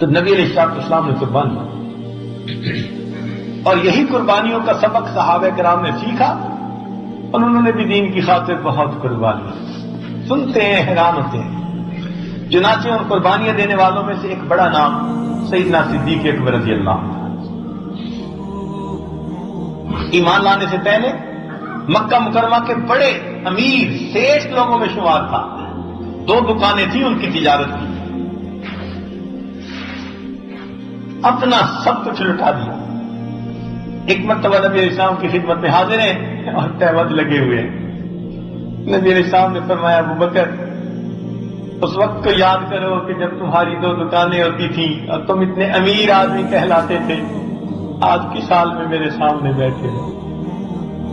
تو نبی علیہ السلام نے قربانی، اور یہی قربانیوں کا سبق صحابہ کرام نے سیکھا، اور انہوں نے بھی دین کی خاطر بہت قربانی سنتے ہیں، حیران ہوتے ہیں۔ چنانچہ ان قربانیاں دینے والوں میں سے ایک بڑا نام سیدنا صدیق اکبر رضی اللہ عنہ۔ ایمان لانے سے پہلے مکہ مکرمہ کے بڑے امیر سیٹھ لوگوں میں شمار تھا، 2 دکانیں تھیں ان کی تجارت کی، اپنا سب کچھ لٹا دیا۔ ایک مرتبہ نبی علیہ السلام کی خدمت میں حاضر ہیں اور تہمت لگے ہوئے ہیں۔ نبی علیہ السلام نے فرمایا ابو بکر اس وقت کو یاد کرو کہ جب تمہاری 2 دکانیں ہوتی تھیں اور تم اتنے امیر آدمی کہلاتے تھے، آج کی سال میں میرے سامنے بیٹھے ہو۔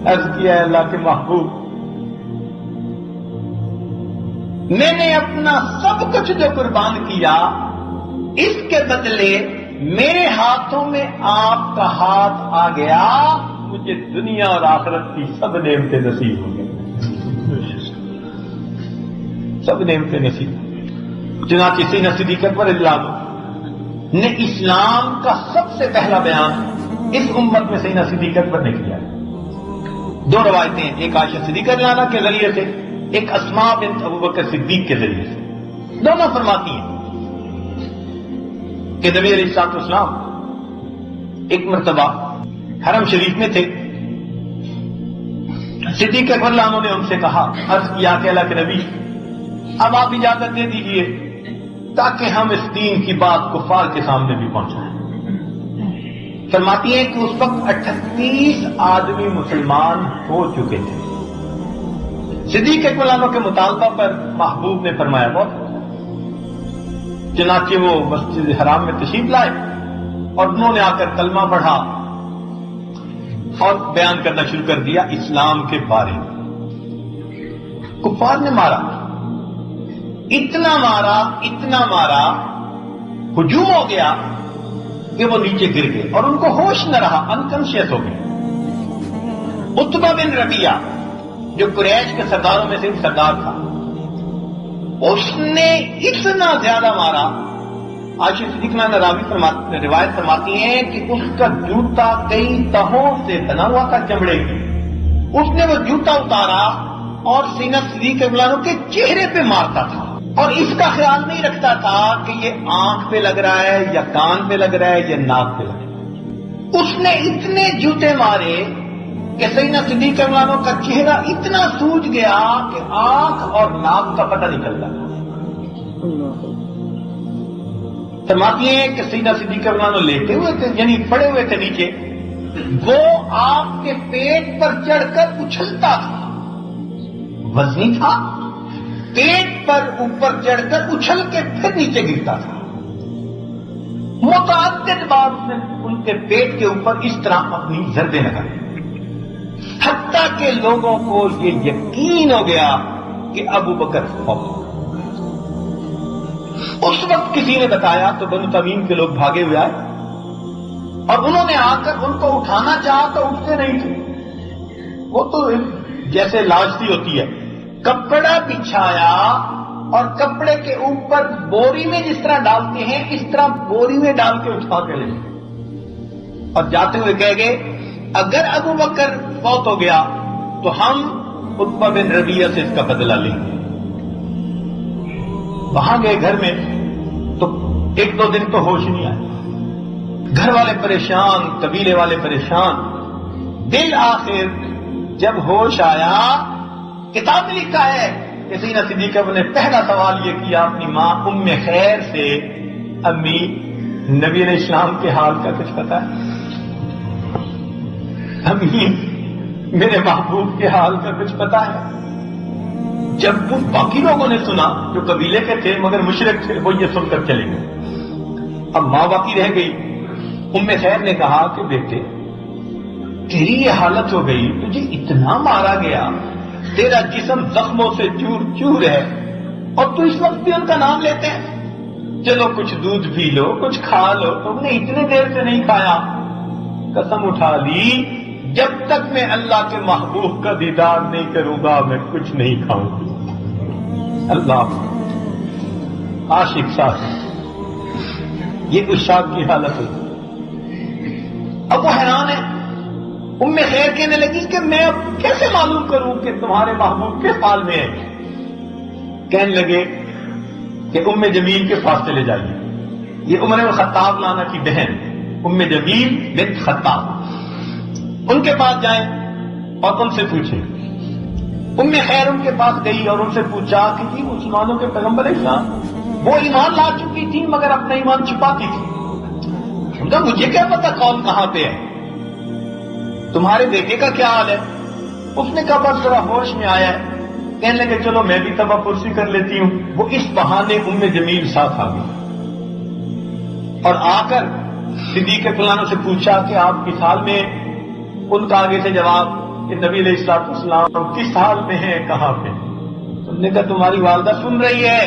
عرض کیا ہے اللہ کے محبوب، میں نے اپنا سب کچھ جو قربان کیا اس کے بدلے میرے ہاتھوں میں آپ کا ہاتھ آ گیا، مجھے دنیا اور آخرت کی سب نعمتیں نصیب ہو گئی، سب نعمتیں نصیب۔ چنانچہ سیدنا صدیق اکبر رضی اللہ عنہ نے اسلام کا سب سے پہلا بیان اس امت میں سیدنا صدیق اکبر نے کیا۔ 2 روایتیں، ایک عائشہ صدیقہ رضی اللہ عنہا کے ذریعے سے، ایک اسماء بنت ابوبکر صدیق کے ذریعے سے، دونوں فرماتی ہیں کہ نبی علیہ السلام ایک مرتبہ حرم شریف میں تھے۔ صدیق اکبر رضی اللہ عنہ نے ان سے کہا، عرض کیا کہ اللہ کے نبی اب آپ اجازت دے دیجئے تاکہ ہم اس دین کی بات کفار کے سامنے بھی پہنچائیں۔ فرماتی ہیں کہ اس وقت 38 آدمی مسلمان ہو چکے تھے۔ صدیق اکبر رضی اللہ عنہ کے مطالبہ پر محبوب نے فرمایا بہت، چنانچہ وہ مسجد حرام میں تشریف لائے اور انہوں نے آ کر کلمہ پڑھا اور بیان کرنا شروع کر دیا اسلام کے بارے میں۔ کفار نے مارا، اتنا مارا، ہجوم ہو گیا کہ وہ نیچے گر گئے اور ان کو ہوش نہ رہا، انکانشیس ہو گئے۔ عتبہ بن ربیعہ جو قریش کے سرداروں میں سے ایک سردار تھا، اس نے اتنا زیادہ مارا، عائشہ صدیقہ راوی روایت فرماتی ہیں کہ اس کا جوتا کئی تہوں سے بنا ہوا تھا چمڑے کی، اس نے وہ جوتا اتارا اور سینہ صدیق اکبر کے چہرے پہ مارتا تھا، اور اس کا خیال نہیں رکھتا تھا کہ یہ آنکھ پہ لگ رہا ہے یا کان پہ لگ رہا ہے یا ناک پہ لگ رہا ہے۔ اس نے اتنے جوتے مارے کہ سیدنا صدیق اکبر کا چہرہ اتنا سوج گیا کہ آنکھ اور ناک کا پتہ نکلتا تھا۔ فرماتی ہیں کہ سیدنا صدیق اکبر لیٹے ہوئے تھے، یعنی پڑے ہوئے تھے نیچے، وہ آپ کے پیٹ پر چڑھ کر اچھلتا تھا، وزنی تھا، پیٹ پر اوپر چڑھ کر اچھل کے پھر نیچے گرتا تھا۔ متعدد بار اس نے ان کے پیٹ کے اوپر اس طرح اپنی ضربیں لگائی، حتیٰ کہ لوگوں کو یہ یقین ہو گیا کہ ابو بکر فوت ہو۔ اس وقت کسی نے بتایا تو بنو تمیم کے لوگ بھاگے ہوئے آئے اور انہوں نے آ کر ان کو اٹھانا چاہا تو اٹھتے نہیں تھے، وہ تو جیسے لاش سی ہوتی ہے، کپڑا بچھایا اور کپڑے کے اوپر بوری میں جس طرح ڈالتے ہیں اس طرح بوری میں ڈال کے اٹھا کے لے گئے، اور جاتے ہوئے کہہ گئے اگر ابو بکر فوت ہو گیا تو ہم عتبہ بن ربیعہ سے اس کا بدلہ لیں گے۔ وہاں گئے گھر میں تو 1-2 دن تو ہوش نہیں آیا، گھر والے پریشان، قبیلے والے پریشان۔ بالآخر جب ہوش آیا، کتاب میں لکھا ہے کہ سیدنا صدیق اکبر نے پہلا سوال یہ کیا اپنی ماں ام خیر سے، امی نبی علیہ السلام کے حال کا کچھ پتا ہے؟ امی میرے محبوب کے حال کا کچھ پتا ہے؟ جب وہ باقی لوگوں نے سنا جو قبیلے کے تھے مگر مشرک تھے، وہ یہ سن کر چلے گئے۔ اب ماں باقی رہ گئی۔ ام خیر نے کہا کہ بیٹے تیری یہ حالت ہو گئی، تجھے اتنا مارا گیا، تیرا جسم زخموں سے چور چور ہے، اور تو اس وقت بھی ان کا نام لیتے ہیں؟ چلو کچھ دودھ پی لو، کچھ کھا لو، تم نے اتنے دیر سے نہیں کھایا۔ قسم اٹھا لی جب تک میں اللہ کے محبوب کا دیدار نہیں کروں گا میں کچھ نہیں کھاؤں گی۔ اللہ عاشق صاحب یہ عشاق کی حالت ہوئی. اب وہ حیران ہے. ام خیر کہنے لگی کہ میں اب کیسے معلوم کروں کہ تمہارے محبوب کس حال میں ہے؟ کہنے لگے کہ ام جمیل کے پاس چلے جائیے. یہ عمر بن خطاب لانا کی بہن ام جمیل بنت خطاب، ان کے پاس جائیں اور ان سے پوچھیں. ام خیر ان کے پاس گئی اور ان سے پوچھا کہ جی مسلمانوں کے پیغمبر اسلام وہ ایمان لا چکی تھی مگر اپنا ایمان چھپاتی تھی. مجھے کیا پتا کون کہاں پہ ہے، تمہارے بیٹے کا کیا حال ہے؟ اس نے کہا بس ذرا ہوش میں آیا ہے. کہنے لگے چلو میں بھی تبا پرسی کر لیتی ہوں. وہ اس بہانے ام جمیل ساتھ آ گئی اور آ کر صدیق فلانوں سے پوچھا کہ آپ کس حال میں؟ ان کا آگے سے جواب کہ نبی علیہ السلام کس حال میں ہیں، کہاں پہ؟ تم نے کہا تمہاری والدہ سن رہی ہے.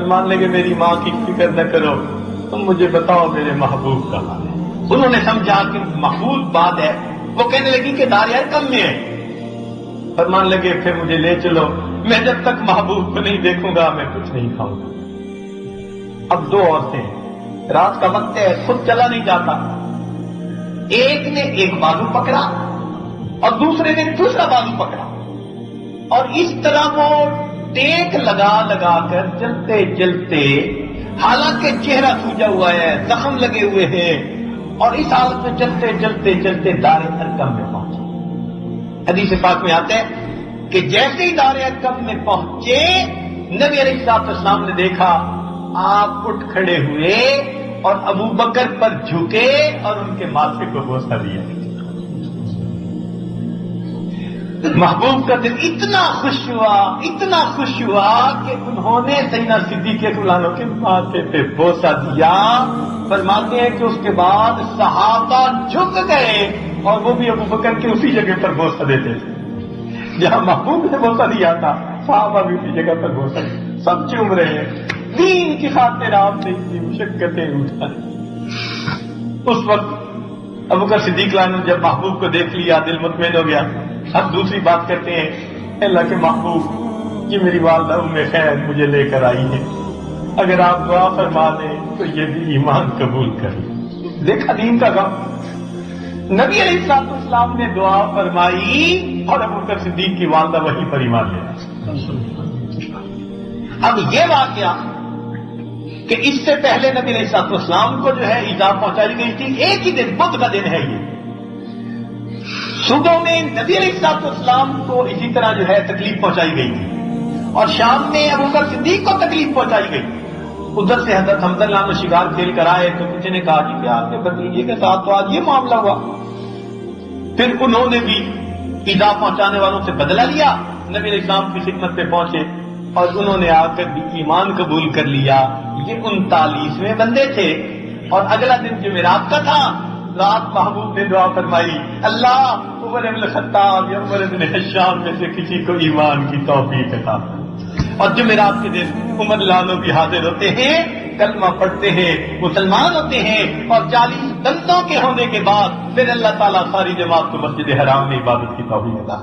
مان لگے میری ماں کی فکر نہ کرو، تم مجھے بتاؤ میرے محبوب کا حال ہے. انہوں نے سمجھا کہ محبوب بات ہے. وہ کہنے لگی کہ دار کم میں ہے. فرمان لگے پھر مجھے لے چلو، میں جب تک محبوب کو نہیں دیکھوں گا میں کچھ نہیں کھاؤں گا. اب دو عورتیں، رات کا وقت ہے، خود چلا نہیں جاتا. ایک نے ایک بازو پکڑا اور دوسرے نے دوسرا بازو پکڑا اور اس طرح وہ ٹیک لگا لگا کر چلتے چلتے، حالانکہ چہرہ سوجا ہوا ہے، زخم لگے ہوئے ہیں، اور اس حالت میں چلتے چلتے چلتے دار ارقم میں پہنچے. حدیث پاک میں آتا ہے کہ جیسے ہی دار ارقم میں پہنچے نبی علیہ السلام نے دیکھا، آپ اٹھ کھڑے ہوئے اور ابو بکر پر جھکے اور ان کے ماتھے کو بوسہ دیا. محبوب کا دل اتنا خوش ہوا کہ انہوں نے سیدنا صدیق فلانوں کے ماتھے پہ بوسہ دیا. فرماتے ہیں کہ اس کے بعد صحابہ جھک گئے اور وہ بھی ابو بکر کے اسی جگہ پر بوسہ دیتے تھے جہاں محبوب نے بوسہ دیا تھا. صحابہ بھی اسی جگہ پر بوسہ دیا. سب چوم رہے ہیں. دین کی خاطر آپ نے اتنی مشقتیں اٹھائی. اس وقت ابو بکر صدیق نے جب محبوب کو دیکھ لیا دل مطمئن ہو گیا. اب دوسری بات کرتے ہیں، اللہ کے محبوب یہ میری والدہ ام خیر مجھے لے کر آئی ہے، اگر آپ دعا فرما دیں تو یہ بھی ایمان قبول کریں. دیکھا دین کا غم. نبی علیہ السلام نے دعا فرمائی اور ابو بکر صدیق کی والدہ وہیں پر ایمان لے آئی. اب یہ واقعہ کہ اس سے پہلے نبی علیہ السلام کو جو ہے ایذا پہنچائی گئی تھی، ایک ہی دن بدھ کا دن ہے یہ. صبح میں نبی علیہ السلام کو اسی طرح جو ہے تکلیف پہنچائی گئی تھی اور شام میں ابو بکر صدیق کو تکلیف پہنچائی گئی. ادھر سے حضرت حمزہ نے شکار کھیل کر آئے تو کسی نے کہا کہ آپ کے بھتیجے کے ساتھ تو آج یہ معاملہ ہوا. پھر انہوں نے بھی ایذا پہنچانے والوں سے بدلہ لیا، نبی علیہ السلام کی خدمت پہ پہنچے اور انہوں نے آ کر بھی ایمان قبول کر لیا. یہ 39ویں بندے تھے اور اگلا دن جمعرات کا تھا. رات محبوب نے دعا فرمائی، اللہ عمر بن الخطاب یا عمر بن ہشام میں سے کسی کو ایمان کی توفیق عطا. اور جمعرات کے دن عمر لانوں بھی حاضر ہوتے ہیں، کلمہ پڑھتے ہیں، مسلمان ہوتے ہیں اور 40 بندوں کے ہونے کے بعد پھر اللہ تعالیٰ ساری جماعت کو مسجد حرام میں عبادت کی توفیق عطا.